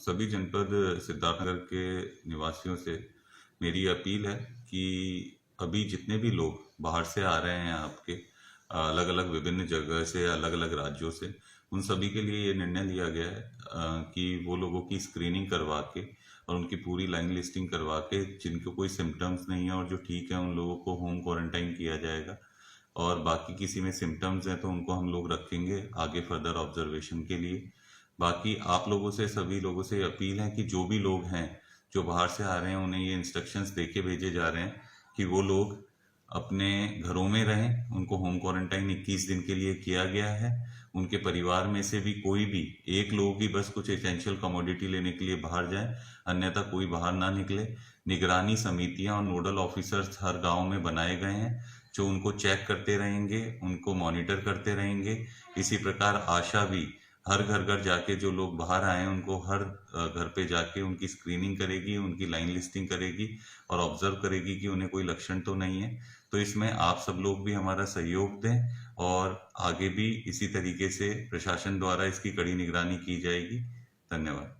सभी जनपद सिद्धार्थनगर के निवासियों से मेरी अपील है कि अभी जितने भी लोग बाहर से आ रहे हैं आपके अलग अलग विभिन्न जगह से, अलग अलग राज्यों से, उन सभी के लिए ये निर्णय लिया गया है कि वो लोगों की स्क्रीनिंग करवा के और उनकी पूरी लाइन लिस्टिंग करवा के जिनको कोई सिम्टम्स नहीं है और जो ठीक है उन लोगों को होम क्वारंटाइन किया जाएगा। और बाकी किसी में सिम्टम्स हैं तो उनको हम लोग रखेंगे आगे फर्दर ऑब्जर्वेशन के लिए। बाकी आप लोगों से, सभी लोगों से अपील है कि जो भी लोग हैं जो बाहर से आ रहे हैं उन्हें ये इंस्ट्रक्शंस देके भेजे जा रहे हैं कि वो लोग अपने घरों में रहें। उनको होम क्वारंटाइन 21 दिन के लिए किया गया है। उनके परिवार में से भी कोई भी एक लोग ही बस कुछ एसेंशियल कमोडिटी लेने के लिए बाहर जाए, अन्यथा कोई बाहर ना निकले। निगरानी समितियां और नोडल ऑफिसर्स हर गांव में बनाए गए हैं जो उनको चेक करते रहेंगे, उनको मॉनिटर करते रहेंगे। इसी प्रकार आशा भी हर घर घर जाके जो लोग बाहर आए हैं उनको हर घर पे जाके उनकी स्क्रीनिंग करेगी, उनकी लाइन लिस्टिंग करेगी और ऑब्जर्व करेगी कि उन्हें कोई लक्षण तो नहीं है। तो इसमें आप सब लोग भी हमारा सहयोग दें और आगे भी इसी तरीके से प्रशासन द्वारा इसकी कड़ी निगरानी की जाएगी। धन्यवाद।